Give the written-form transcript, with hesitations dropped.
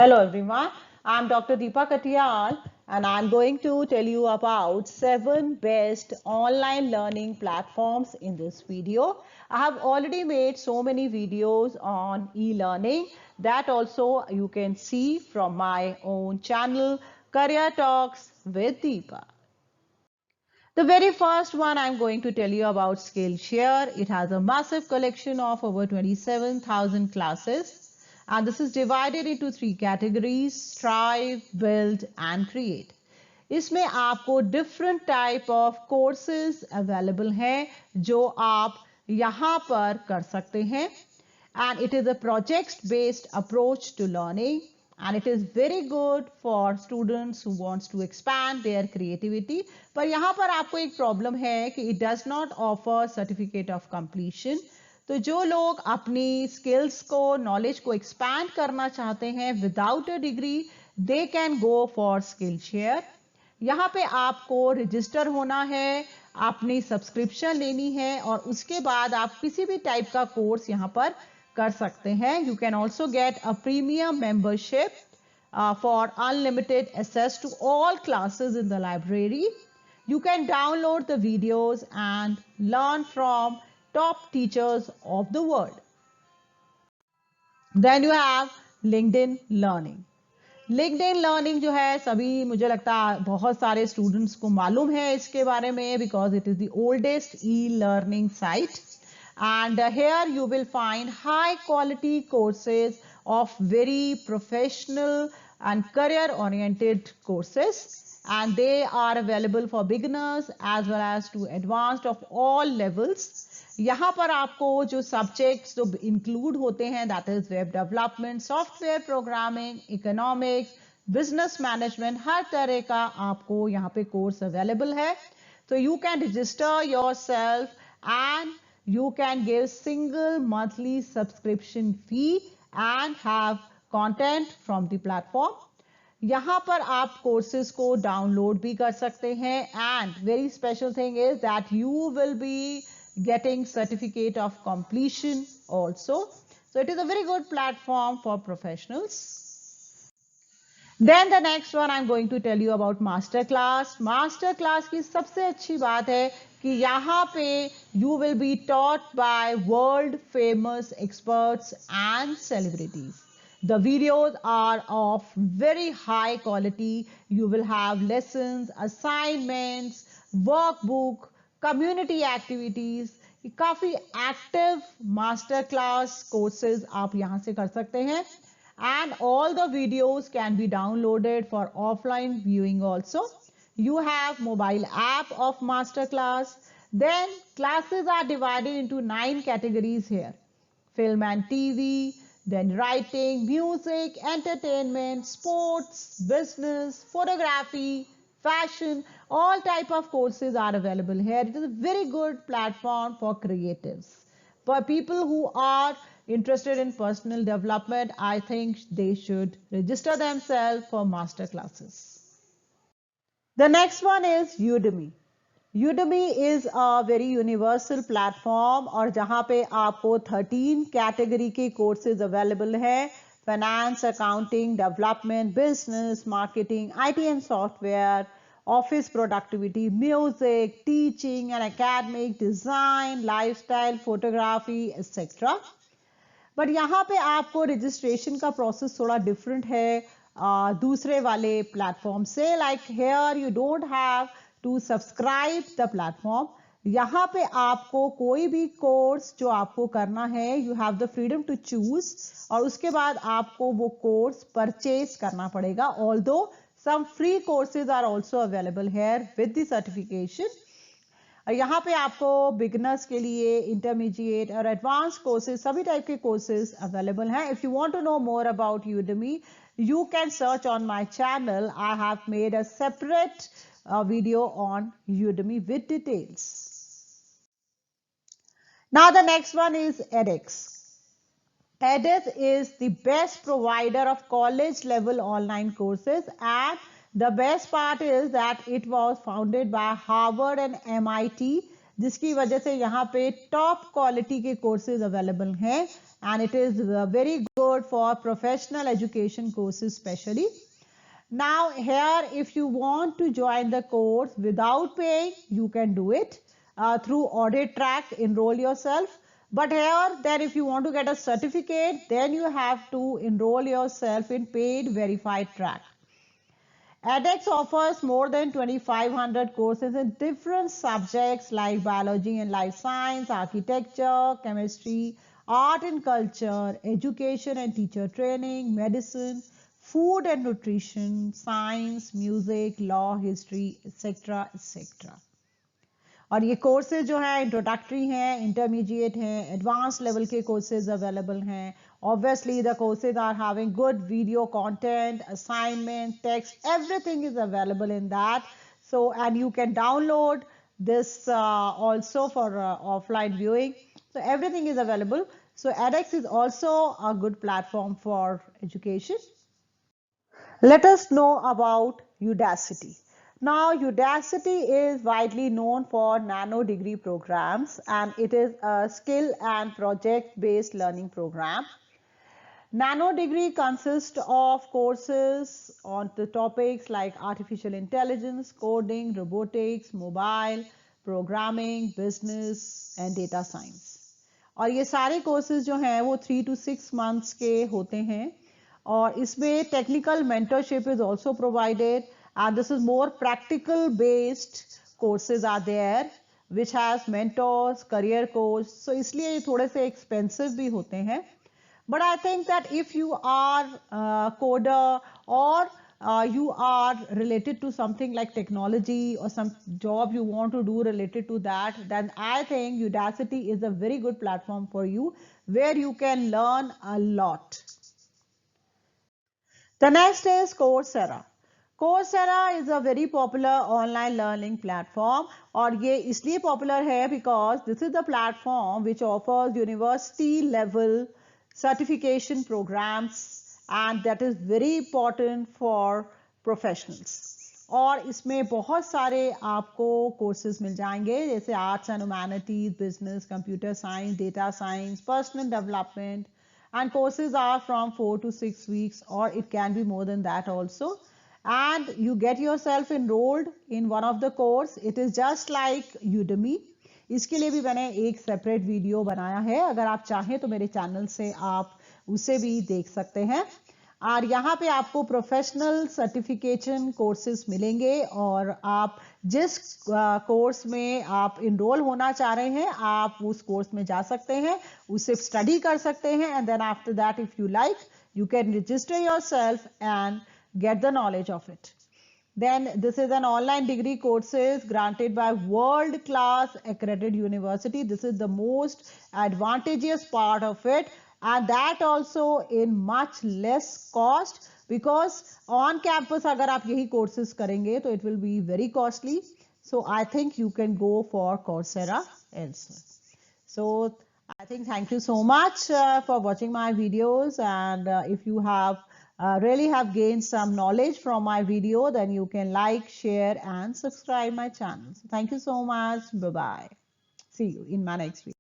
Hello everyone, I'm Dr. Deepa Katiyal and I'm going to tell you about 7 best online learning platforms in this video. I have already made so many videos on e-learning that also you can see from my own channel, Career Talks with Deepa. The very first one I'm going to tell you about Skillshare. It has a massive collection of over 27,000 classes. And this is divided into 3 categories: strive, build and create. इसमें आपको different type of courses available हैं जो आप यहाँ पर कर सकते हैं. And it is a project based approach to learning, and it is very good for students who wants to expand their creativity. पर यहाँ पर आपको एक प्रॉब्लम है कि it does not offer certificate of completion. तो जो लोग अपनी स्किल्स को, नॉलेज को एक्सपैंड करना चाहते हैं without a degree, they can go for skill share. यहाँ पे आपको रजिस्टर होना है, अपनी सब्सक्रिप्शन लेनी है और उसके बाद आप किसी भी टाइप का कोर्स यहाँ पर कर सकते हैं. You can also get a premium membership for unlimited access to all classes in the library. You can download the videos and learn from top teachers of the world. Then you have LinkedIn Learning. LinkedIn Learning जो है सभी, मुझे लगता है बहुत सारे students को मालूम है इसके बारे में, because it is the oldest e-learning site. And here you will find high quality courses of very professional and career oriented courses, and they are available for beginners as well as to advanced of all levels. यहाँ पर आपको जो subjects जो include होते हैं, that is web development, software programming, economics, business management, हर तरह का आपको यहाँ पे कोर्स अवेलेबल है. तो you can register yourself and you can give single monthly subscription fee and have content from the platform. यहाँ पर आप कोर्सेज को डाउनलोड भी कर सकते हैं, and very special thing is that you will be getting certificate of completion also. So it is a very good platform for professionals. Then the next one I'm going to tell you about Masterclass. Masterclass की सबसे अच्छी बात है कि यहाँ पे you will be taught by world famous experts and celebrities. The videos are of very high quality. You will have lessons, assignments, workbook, community activities. काफी active master class courses आप यहाँ से कर सकते हैं. And all the videos can be downloaded for offline viewing also. You have mobile app of Masterclass. Then classes are divided into 9 categories here: film and TV, then writing, music, entertainment, sports, business, photography, fashion. All type of courses are available here. It is a very good platform for creatives. For people who are interested in personal development, I think they should register themselves for master classes. The next one is Udemy. Udemy is a very universal platform और जहाँ पे आपको 13 category के courses available है: finance, accounting, development, business, marketing, IT and software, office productivity, music, teaching and academic, design, lifestyle, photography etcetera. But यहाँ पे आपको registration का प्रोसेस थोड़ा डिफरेंट है दूसरे वाले प्लेटफॉर्म से. Like here you don't have to subscribe the platform. यहाँ पे आपको कोई भी कोर्स जो आपको करना है, you have the freedom to choose, और उसके बाद आपको वो कोर्स परचेज करना पड़ेगा. Although some free courses are also available here with the certification. यहाँ पे आपको बिगनर्स के लिए, इंटरमीडिएट और एडवांस कोर्सेज, सभी टाइप के कोर्सेज अवेलेबल हैं. If you want to know more about Udemy, you can search on my channel. I have made a separate video on Udemy with details. Now the next one is edX. edX is the best provider of college level online courses, and the best part is that it was founded by Harvard and MIT, जिसकी वजह से यहाँ पे top quality के courses available हैं. and it is very good for professional education courses especially. Now here, if you want to join the course without paying, you can do it through audit track, enroll yourself. But here, then if you want to get a certificate, then you have to enroll yourself in paid verified track. edX offers more than 2,500 courses in different subjects like biology and life science, architecture, chemistry, art and culture, education and teacher training, medicine, food and nutrition, science, music, law, history, etc. etc. और ये courses जो है introductory हैं, intermediate हैं, advance level के courses available हैं. Obviously, the courses are having good video content, assignment, text, everything is available in that. So, and you can download this also for offline viewing. So, everything is available. So, edX is also a good platform for education. Let us know about Udacity. Now, Udacity is widely known for nano degree programs, and it is a skill and project based learning program. Nano degree consists of courses on the topics like artificial intelligence, coding, robotics, mobile, programming, business and data science. और ये सारे courses जो हैं वो 3 to 6 months के होते हैं और इसमें technical mentorship is also provided and this is more practical based courses are there which has mentors, career coach. So इसलिए ये थोड़े से एक्सपेंसिव भी होते हैं. But I think that if you are a coder or you are related to something like technology or some job you want to do related to that, then I think Udacity is a very good platform for you where you can learn a lot. The next is Coursera. Coursera is a very popular online learning platform और ये इसलिए popular है because this is the platform which offers university level certification programs and that is very important for professionals. और इसमें बहुत सारे आपको courses मिल जाएंगे जैसे arts and humanities, business, computer science, data science, personal development, and courses are from 4 to 6 weeks or it can be more than that also. And you get yourself enrolled in one of the course. It is just like Udemy. इसके लिए भी मैंने एक separate video बनाया है, अगर आप चाहें तो मेरे चैनल से आप उसे भी देख सकते हैं. और यहाँ पे आपको प्रोफेशनल सर्टिफिकेशन कोर्सेज मिलेंगे और आप जिस कोर्स में आप इनरोल होना चाह रहे हैं आप उस कोर्स में जा सकते हैं, उसे स्टडी कर सकते हैं and then after that if you like you can register yourself and get the knowledge of it. Then this is an online degree courses granted by world class accredited university. This is the most advantageous part of it and that also in much less cost because on campus अगर आप यही courses करेंगे तो it will be very costly. So I think you can go for Coursera also. So I think thank you so much for watching my videos and if you have really have gained some knowledge from my video, then you can like, share and subscribe my channel. So thank you so much. Bye bye. See you in my next video.